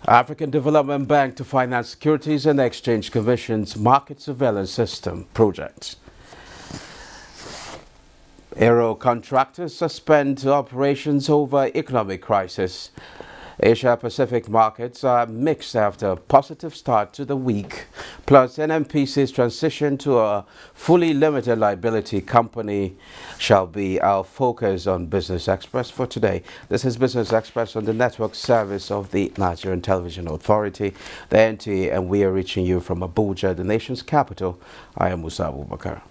African Development Bank to finance Securities and Exchange Commission's Market Surveillance System project. Aero contractors suspend operations over economic crisis. Asia-Pacific markets are mixed after a positive start to the week. Plus, NNPC's transition to a fully limited liability company shall be our focus on Business Express for today. This is Business Express on the network service of the Nigerian Television Authority, the NTA, and we are reaching you from Abuja, the nation's capital. I am Musa Abubakar.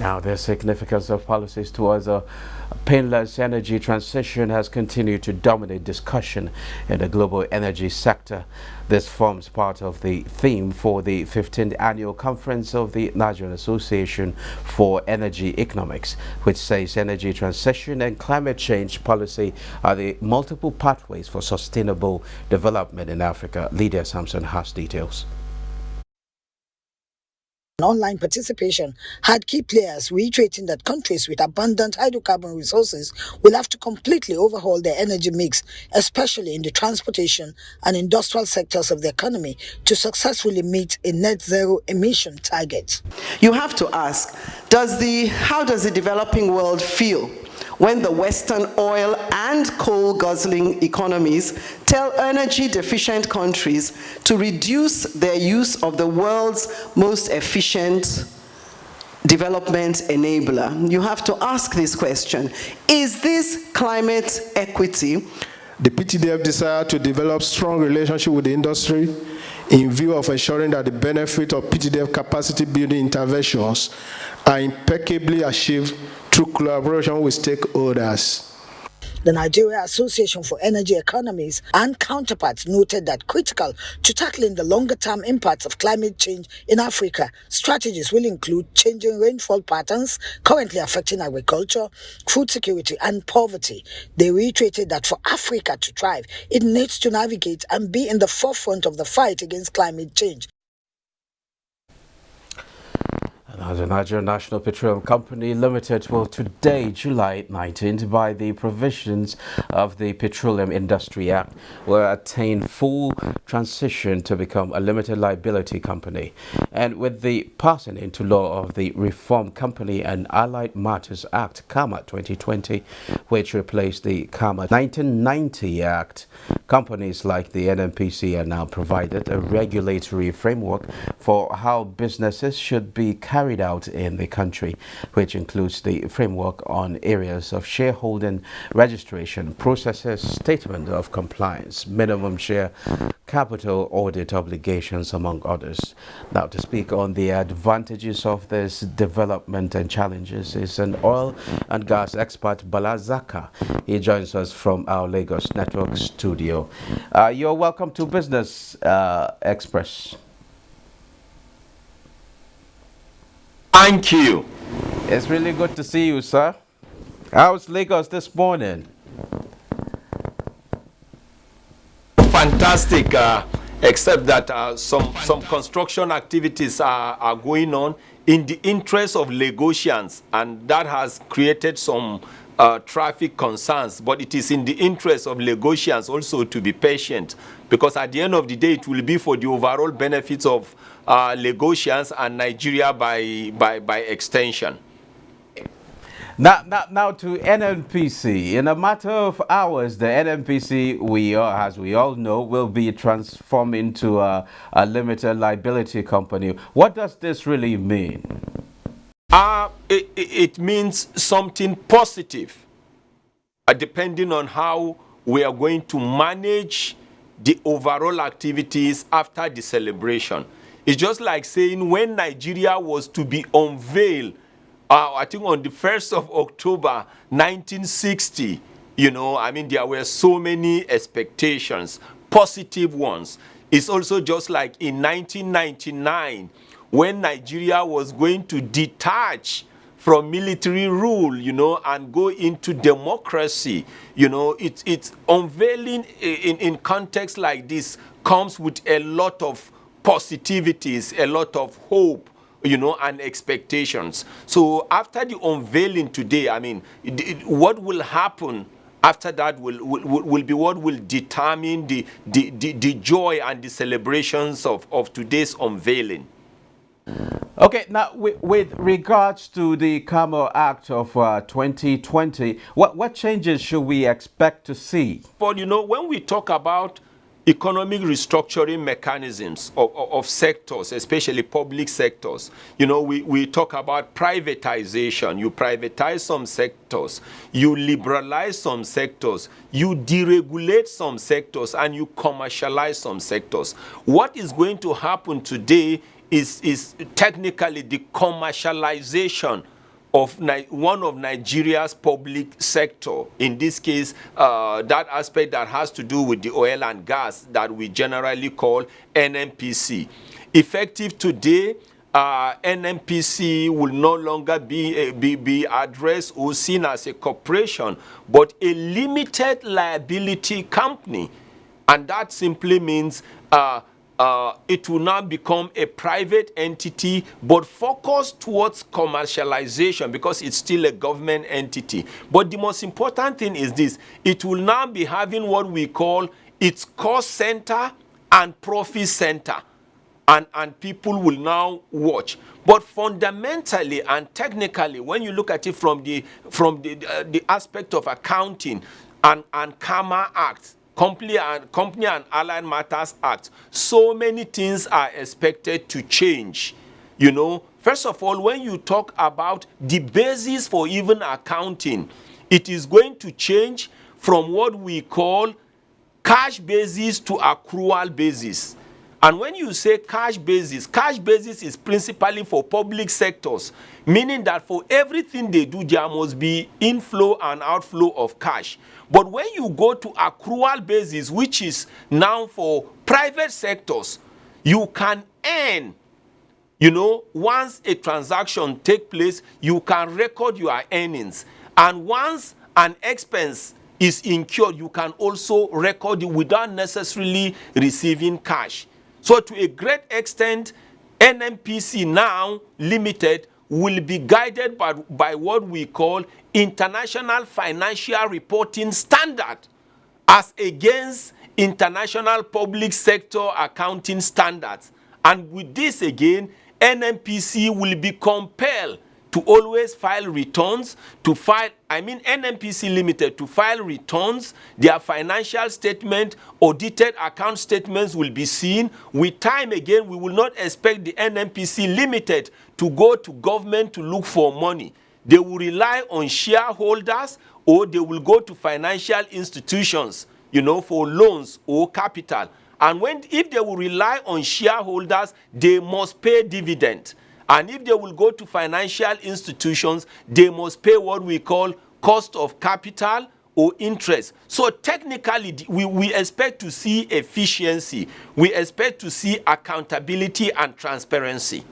Now, the significance of policies towards a painless energy transition has continued to dominate discussion in the global energy sector. This forms part of the theme for the 15th annual conference of the Nigerian Association for Energy Economics, which says energy transition and climate change policy are the multiple pathways for sustainable development in Africa. Lydia Sampson has details. Online participation had key players reiterating that countries with abundant hydrocarbon resources will have to completely overhaul their energy mix, especially in the transportation and industrial sectors of the economy, to successfully meet a net zero emission target. You have to ask, how does the developing world feel when the Western oil and coal guzzling economies tell energy-deficient countries to reduce their use of the world's most efficient development enabler? You have to ask this question: is this climate equity? The PTDF desire to develop strong relationship with the industry in view of ensuring that the benefit of PTDF capacity building interventions are impeccably achieved through collaboration with stakeholders. The Nigeria Association for Energy Economies and counterparts noted that critical to tackling the longer-term impacts of climate change in Africa, strategies will include changing rainfall patterns currently affecting agriculture, food security and poverty. They reiterated that for Africa to thrive, it needs to navigate and be in the forefront of the fight against climate change. The Nigerian National Petroleum Company Limited will today, July 19th, by the provisions of the Petroleum Industry Act, will attain full transition to become a limited liability company. And with the passing into law of the Reform Company and Allied Matters Act, KAMA 2020, which replaced the KAMA 1990 Act, companies like the NNPC are now provided a regulatory framework for how businesses should be carried out in the country, which includes the framework on areas of shareholding, registration processes, statement of compliance, minimum share capital audit obligations, among others. Now, to speak on the advantages of this development and challenges is an oil and gas expert, Bala Zaka. He joins us from our Lagos Network studio. You're welcome to Business Express. Thank you. It's really good to see you, sir. How's Lagos this morning? Fantastic, except that some construction activities are going on in the interest of Lagosians, and that has created some traffic concerns. But it is in the interest of Lagosians also to be patient, because at the end of the day, it will be for the overall benefits of Lagosians and Nigeria by extension. Now to NNPC. In a matter of hours, the NNPC, as we all know, will be transformed into a limited liability company. What does this really mean? It means something positive, depending on how we are going to manage the overall activities after the celebration. It's just like saying when Nigeria was to be unveiled, I think on the 1st of October 1960, you know, I mean, there were so many expectations, positive ones. It's also just like in 1999, when Nigeria was going to detach from military rule, you know, and go into democracy. You know, it's unveiling in context like this comes with a lot of positivities, a lot of hope, you know, and expectations. So after the unveiling today, I mean, what will happen after that will be what will determine the joy and the celebrations of today's unveiling. Okay, now with regards to the Camel Act of 2020, what changes should we expect to see? But you know, when we talk about economic restructuring mechanisms of sectors, especially public sectors, you know, we talk about privatization. You privatize some sectors, you liberalize some sectors, you deregulate some sectors, and you commercialize some sectors. What is going to happen today is technically the commercialization of one of Nigeria's public sector. In this case, that aspect that has to do with the oil and gas that we generally call NNPC. Effective today, NNPC will no longer be addressed or seen as a corporation, but a limited liability company. And that simply means it will now become a private entity, but focused towards commercialization because it's still a government entity. But the most important thing is this: it will now be having what we call its cost center and profit center. And people will now watch. But fundamentally and technically, when you look at it from the aspect of accounting and CAMA Act, Company and Allied Matters Act, so many things are expected to change. You know, first of all, when you talk about the basis for even accounting, it is going to change from what we call cash basis to accrual basis. And when you say cash basis is principally for public sectors, meaning that for everything they do, there must be inflow and outflow of cash. But when you go to accrual basis, which is now for private sectors, you can earn, you know, once a transaction takes place, you can record your earnings. And once an expense is incurred, you can also record it without necessarily receiving cash. So to a great extent, NNPC now limited will be guided by what we call International Financial Reporting Standard as against International Public Sector Accounting Standards. And with this again, NNPC will be compelled to always file returns, NNPC Limited to file returns. Their financial statement, audited account statements will be seen. With time again, we will not expect the NNPC Limited to go to government to look for money. They will rely on shareholders, or they will go to financial institutions, you know, for loans or capital. And if they will rely on shareholders, they must pay dividend. And if they will go to financial institutions, they must pay what we call cost of capital or interest. So technically, we expect to see efficiency. We expect to see accountability and transparency.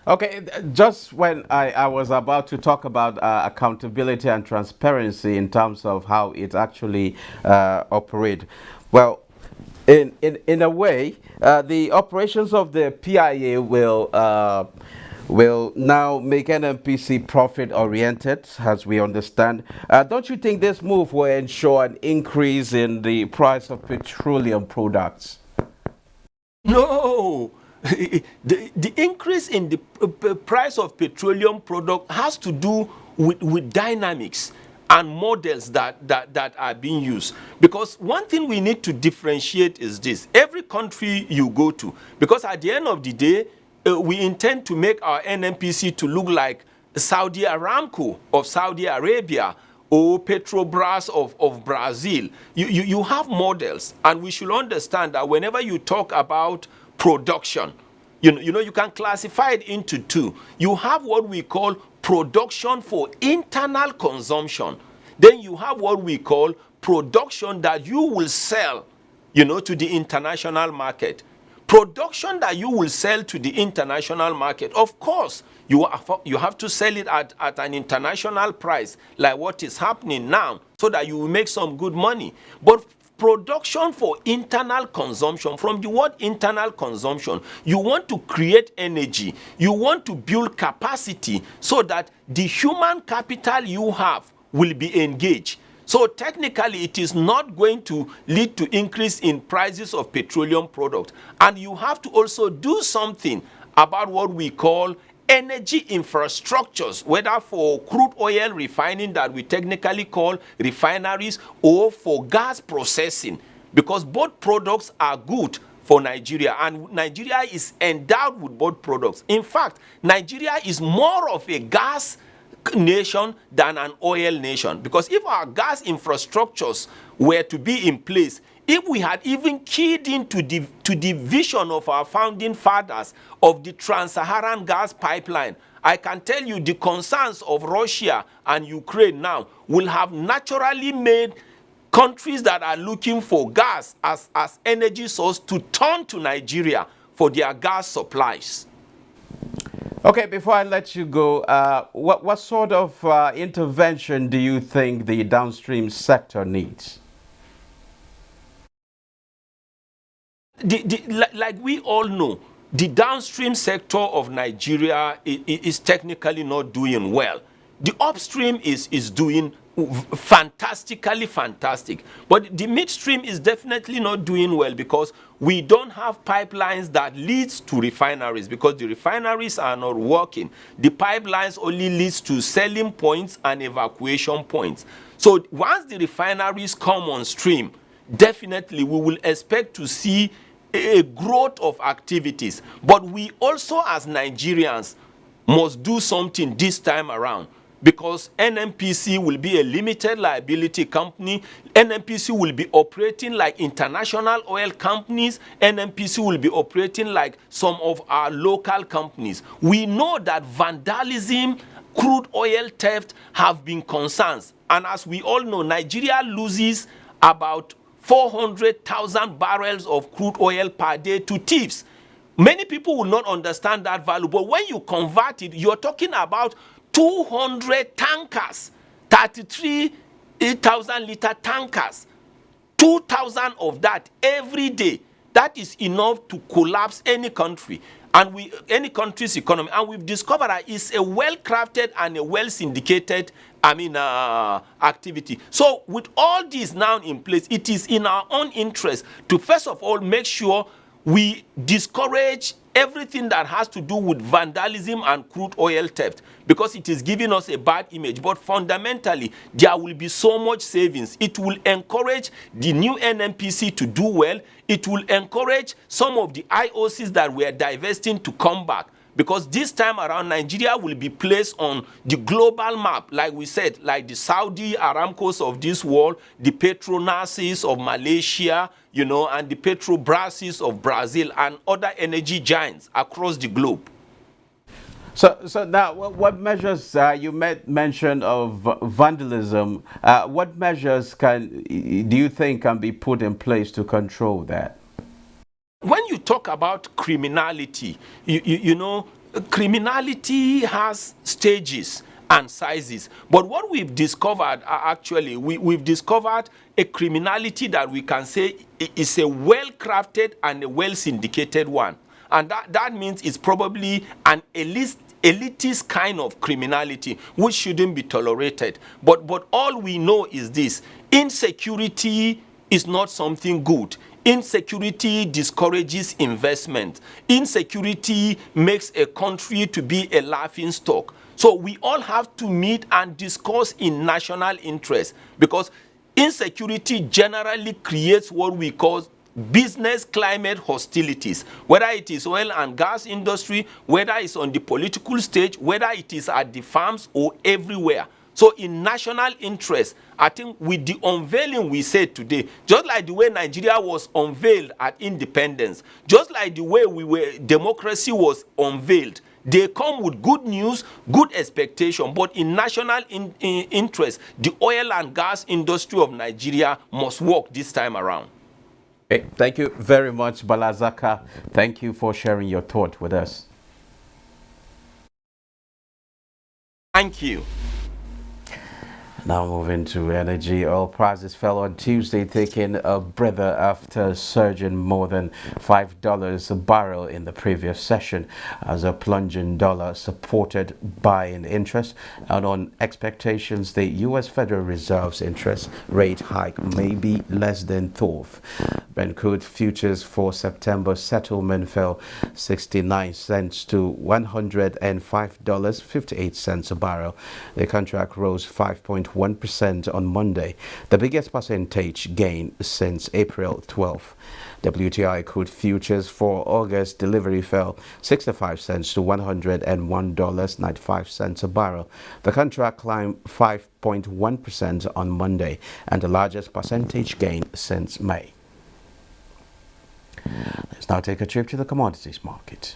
Okay, just when I was about to talk about accountability and transparency in terms of how it actually operates, well, in a way, the operations of the PIA will now make NNPC profit-oriented, as we understand. Don't you think this move will ensure an increase in the price of petroleum products? No. The increase in the price of petroleum product has to do with dynamics and models that are being used. Because one thing we need to differentiate is this: every country you go to, because at the end of the day, we intend to make our NNPC to look like Saudi Aramco of Saudi Arabia, or Petrobras of Brazil. You have models, and we should understand that whenever you talk about production, you can classify it into two. You have what we call production for internal consumption. Then you have what we call production that you will sell, to the international market. Production that you will sell to the international market, of course, you have to sell it at an international price, like what is happening now, so that you will make some good money. But production for internal consumption, from the word internal consumption, you want to create energy, you want to build capacity so that the human capital you have will be engaged. So technically, it is not going to lead to increase in prices of petroleum products. And you have to also do something about what we call energy infrastructures, whether for crude oil refining that we technically call refineries, or for gas processing, because both products are good for Nigeria, and Nigeria is endowed with both products. In fact, Nigeria is more of a gas nation than an oil nation, because if our gas infrastructures were to be in place, if we had even keyed into the vision of our founding fathers of the trans-Saharan gas pipeline, I can tell you the concerns of Russia and Ukraine now will have naturally made countries that are looking for gas as energy source to turn to Nigeria for their gas supplies. Okay, before I let you go, what sort of intervention do you think the downstream sector needs? Like we all know, the downstream sector of Nigeria is technically not doing well. The upstream is doing fantastically fantastic, but the midstream is definitely not doing well, because we don't have pipelines that leads to refineries, because the refineries are not working. The pipelines only leads to selling points and evacuation points. So once the refineries come on stream, definitely we will expect to see a growth of activities. But we also, as Nigerians, must do something this time around, because NNPC will be a limited liability company. NNPC will be operating like international oil companies. NNPC will be operating like some of our local companies. We know that vandalism, crude oil theft have been concerns. And as we all know, Nigeria loses about 400,000 barrels of crude oil per day to thieves. Many people will not understand that value, but when you convert it, you're talking about 200 tankers, 33,000 liter tankers, 2,000 of that every day. That is enough to collapse any country, and any country's economy. And we've discovered that it's a well-crafted and a well-syndicated activity. So with all this now in place, it is in our own interest to first of all make sure we discourage everything that has to do with vandalism and crude oil theft, because it is giving us a bad image. But fundamentally, there will be so much savings. It will encourage the new NNPC to do well. It will encourage some of the IOCs that were divesting to come back, because this time around, Nigeria will be placed on the global map, like we said, like the Saudi Aramcos of this world, the Petronases of Malaysia, and the Petrobrases of Brazil, and other energy giants across the globe. So now, what measures, you made mention of vandalism, what measures do you think can be put in place to control that? When you talk about criminality, criminality has stages and sizes. But what we've discovered, we've discovered a criminality that we can say is a well-crafted and a well-syndicated one. And that means it's probably an elitist kind of criminality, which shouldn't be tolerated. But all we know is this: insecurity is not something good. Insecurity discourages investment. Insecurity makes a country to be a laughing stock. So we all have to meet and discuss in national interest, because insecurity generally creates what we call business climate hostilities, whether it is oil and gas industry, whether it's on the political stage, whether it is at the farms or everywhere. So in national interest, I think with the unveiling we said today, just like the way Nigeria was unveiled at independence, just like the way democracy was unveiled, they come with good news, good expectation, but in national interest, the oil and gas industry of Nigeria must work this time around. Okay, thank you very much, Balazaka. Thank you for sharing your thought with us. Thank you. Now moving to energy, oil prices fell on Tuesday, taking a breather after surging more than $5 a barrel in the previous session, as a plunging dollar supported buying interest, and on expectations the U.S. Federal Reserve's interest rate hike may be less than thought. Brent crude futures for September settlement fell 69 cents to $105.58 a barrel. The contract rose 5.1% on Monday, the biggest percentage gain since April 12. WTI crude futures for August delivery fell 65 cents to $101.95 a barrel. The contract climbed 5.1% on Monday, and the largest percentage gain since May. Let's now take a trip to the commodities market.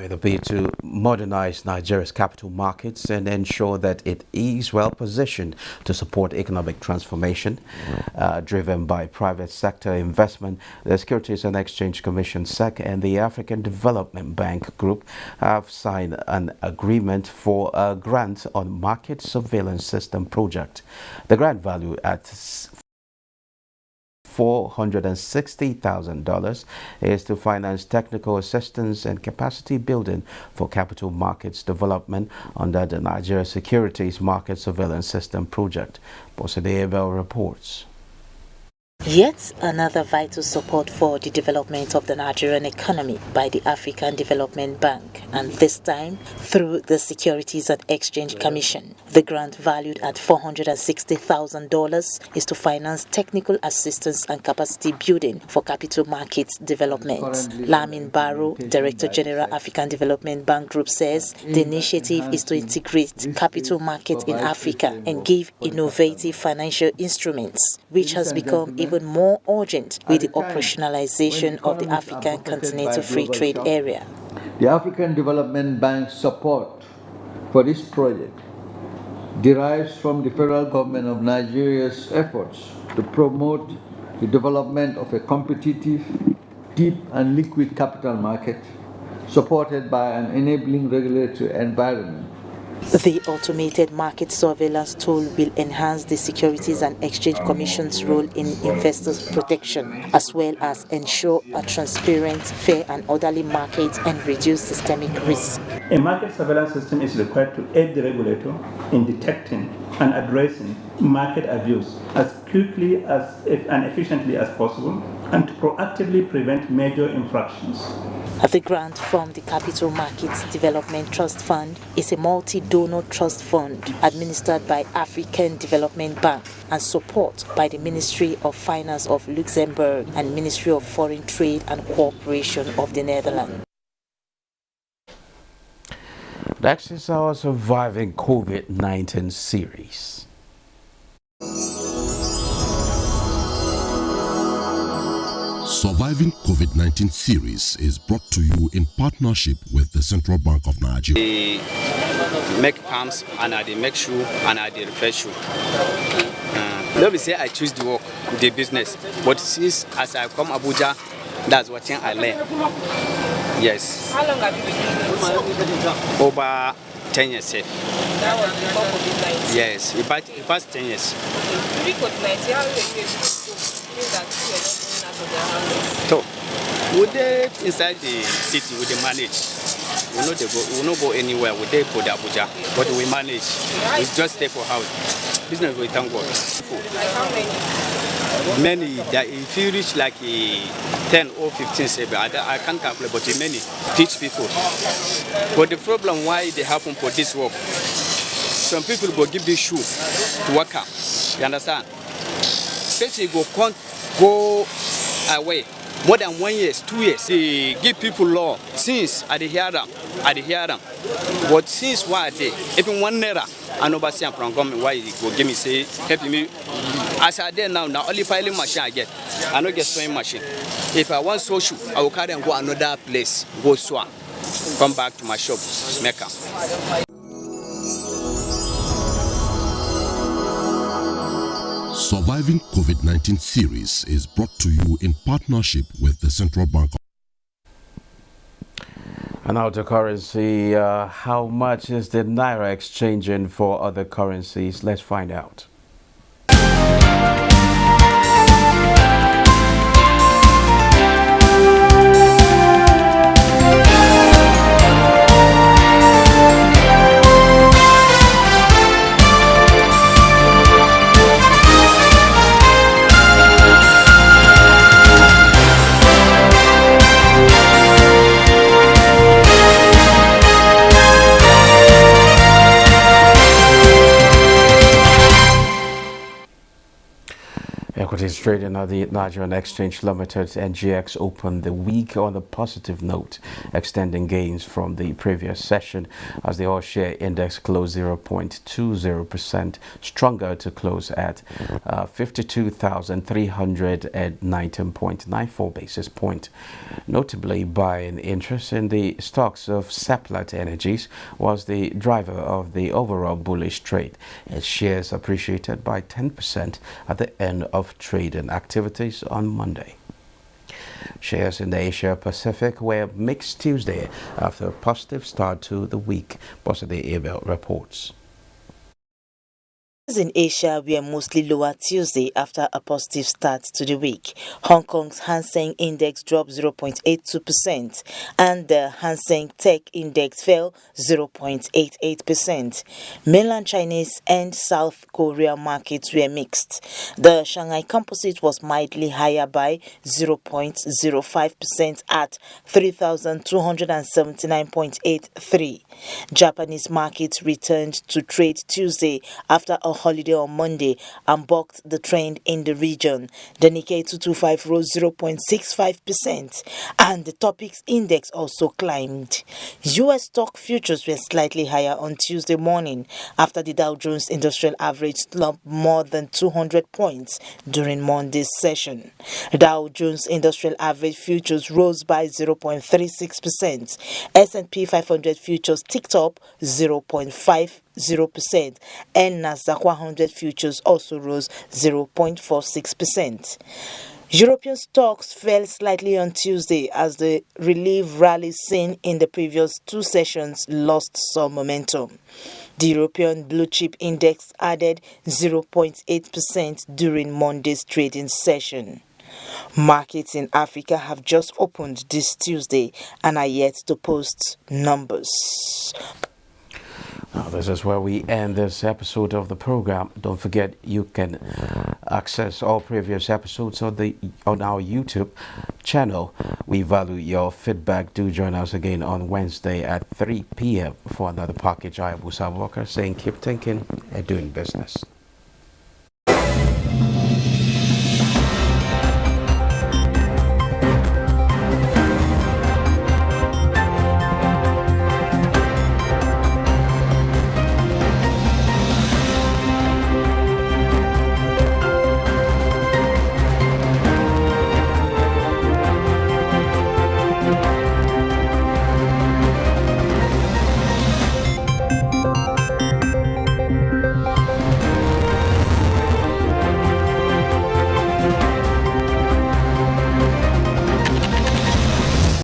The bid to modernize Nigeria's capital markets and ensure that it is well positioned to support economic transformation driven by private sector investment. The Securities and Exchange Commission (SEC) and the African Development Bank Group have signed an agreement for a grant on market surveillance system project. The grant value at $460,000 is to finance technical assistance and capacity building for capital markets development under the Nigeria Securities Market Surveillance System project. Bosede Abel reports. Yet another vital support for the development of the Nigerian economy by the African Development Bank, and this time through the Securities and Exchange Commission. The grant, valued at $460,000, is to finance technical assistance and capacity building for capital markets development. Lamin Barrow, Director General, African Development Bank Group, says the initiative is to integrate capital markets in Africa and give innovative financial instruments, which has become even more urgent with the operationalization of the African Continental Free Trade Area. The African Development Bank's support for this project derives from the federal government of Nigeria's efforts to promote the development of a competitive, deep and liquid capital market supported by an enabling regulatory environment. The automated market surveillance tool will enhance the Securities and Exchange Commission's role in investors' protection, as well as ensure a transparent, fair and orderly market and reduce systemic risk. A market surveillance system is required to aid the regulator in detecting and addressing market abuse as quickly and efficiently as possible, and to proactively prevent major infractions. The grant from the Capital Markets Development Trust Fund is a multi-donor trust fund administered by African Development Bank and support by the Ministry of Finance of Luxembourg and Ministry of Foreign Trade and Cooperation of the Netherlands. Next is our Surviving COVID-19 series. Surviving COVID-19 series is brought to you in partnership with the Central Bank of Nigeria. They make pumps and they make shoe and they repair shoe. Let me say I choose the work, the business, but since as I come Abuja, that's what I learn. Yes. How long have you been doing this? Over 10 years. That was before COVID-19? Yes, it passed 10 years. Okay. During COVID-19, how were you able to cope that people were not going out of their houses? So, would they inside the city, would they manage? We will not go anywhere. We dey go to Abuja, but we manage. We just stay for house. Business we thank God. Like how many? Many. That if you reach like 10 or 15, say, I can't calculate, but many teach people. But the problem why they happen for this work, some people go give this shoe to worker. You understand? Person go away. More than 1 year, 2 years, they give people law. Since I hear them. But since why they, even 1 naira, I know about some from government why they go give me say help me. As I did now only piling machine I get. I don't get sewing machine. If I want social, I will carry and go another place, go sew, come back to my shop, make up. Surviving COVID-19 series is brought to you in partnership with the Central Bank. And now to currency, how much is the Naira exchanging for other currencies? Let's find out. Equities trading at the Nigerian Exchange Limited (NGX) opened the week on a positive note, extending gains from the previous session as the all-share index closed 0.20% stronger to close at 52,319.94 basis point. Notably, buying interest in the stocks of Seplat Energies was the driver of the overall bullish trade. Its shares appreciated by 10% at the end of trading activities on Monday. Shares in the Asia Pacific were mixed Tuesday after a positive start to the week, Bossady Abel reports. In Asia were mostly lower Tuesday after a positive start to the week. Hong Kong's Hang Seng Index dropped 0.82% and the Hang Seng Tech Index fell 0.88%. Mainland Chinese and South Korea markets were mixed. The Shanghai Composite was mildly higher by 0.05% at 3,279.83. Japanese markets returned to trade Tuesday after a holiday on Monday and bucked the trend in the region. The Nikkei 225 rose 0.65% and the Topix index also climbed. U.S. stock futures were slightly higher on Tuesday morning after the Dow Jones Industrial Average slumped more than 200 points during Monday's session. Dow Jones Industrial Average futures rose by 0.36%. S&P 500 futures ticked up 0.50% and Nasdaq 100 futures also rose 0.46%. European stocks fell slightly on Tuesday as the relief rally seen in the previous two sessions lost some momentum. The European Blue Chip Index added 0.8% during Monday's trading session. Markets in Africa have just opened this Tuesday and are yet to post numbers. Now, this is where we end this episode of the program. Don't forget you can access all previous episodes on our YouTube channel. We value your feedback. Do join us again on Wednesday at 3 p.m. for another package. I am Abuja saying keep thinking and doing business.